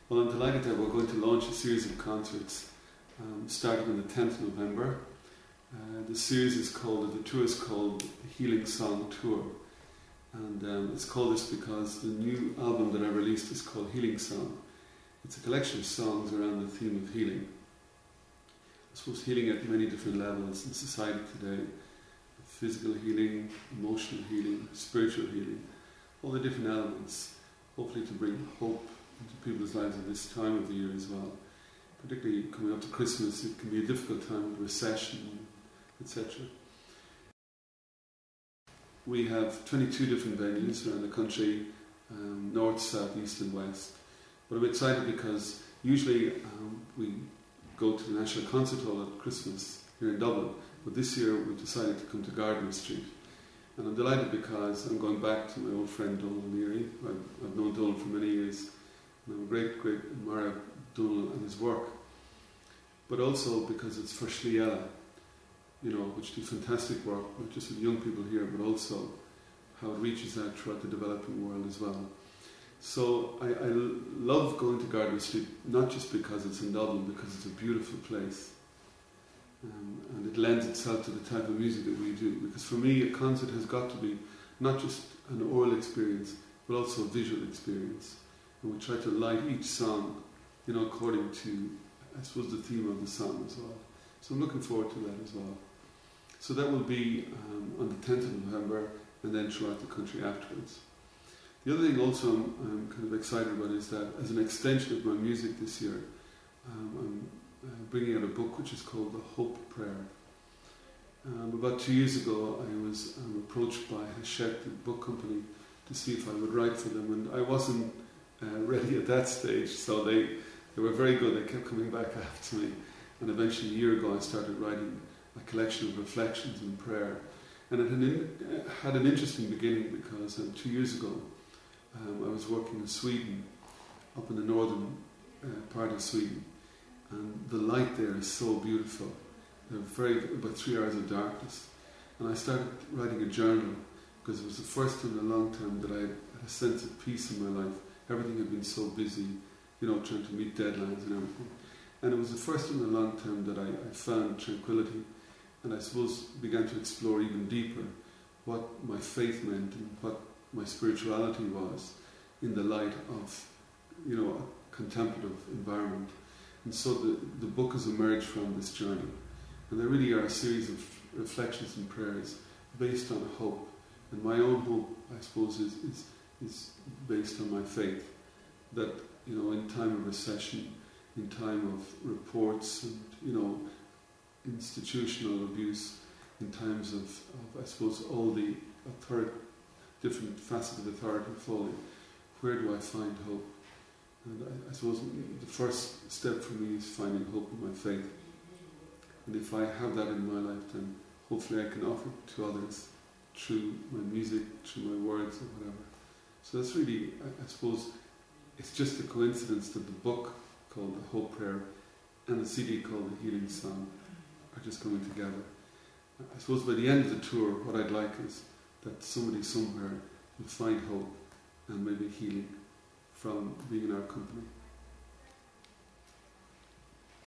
Well, I'm delighted that we're going to launch a series of concerts starting on the 10th of November. The series is called, the tour is called the Healing Song Tour. And it's called this because the new album that I released is called Healing Song. It's a collection of songs around the theme of healing. I suppose healing at many different levels in society today. Physical healing, emotional healing, spiritual healing. All the different elements, hopefully to bring hope into people's lives at this time of the year as well. Particularly coming up to Christmas, it can be a difficult time with recession, etc. We have 22 different venues around the country, north, south, east and west. But I'm excited because usually we go to the National Concert Hall at Christmas here in Dublin, but this year we've decided to come to Garden Street. And I'm delighted because I'm going back to my old friend Donald Leary. I've known Donald for many years, and I'm a great, great admirer of Donald and his work. But also because it's for Shliela, which do fantastic work, not just with young people here, but also how it reaches out throughout the developing world as well. So I love going to Garden Street, not just because it's in Dublin, because it's a beautiful place. And it lends itself to the type of music that we do. Because for me, a concert has got to be not just an oral experience, but also a visual experience. And we try to light each song, according to, I suppose, the theme of the song as well. So I'm looking forward to that as well. So that will be on the 10th of November and then throughout the country afterwards. The other thing also I'm kind of excited about is that as an extension of my music this year, I'm bringing out a book which is called The Hope Prayer. About 2 years ago I was approached by Hachette, the book company, to see if I would write for them, and I wasn't ready at that stage, so they were very good. They kept coming back after me, and eventually a year ago I started writing a collection of reflections and prayer. And it had an interesting beginning because 2 years ago I was working in Sweden, up in the northern part of Sweden, and the light there is so beautiful. There were about 3 hours of darkness, and I started writing a journal because it was the first time in a long time that I had a sense of peace in my life. Everything had been so busy, trying to meet deadlines and everything. And it was the first time in a long time that I found tranquility, and I suppose began to explore even deeper what my faith meant and what my spirituality was in the light of, a contemplative environment. And so the book has emerged from this journey. And there really are a series of reflections and prayers based on hope. And my own hope, I suppose, is based on my faith. That, in time of recession, in time of reports and, institutional abuse, in times of I suppose, all the different facets of authority falling, where do I find hope? And I suppose the first step for me is finding hope in my faith. And if I have that in my life, then hopefully I can offer it to others through my music, through my words or whatever. So that's really, I suppose, it's just a coincidence that the book called The Hope Prayer and the CD called The Healing Song are just coming together. I suppose by the end of the tour, what I'd like is that somebody somewhere will find hope and maybe healing from being in our company.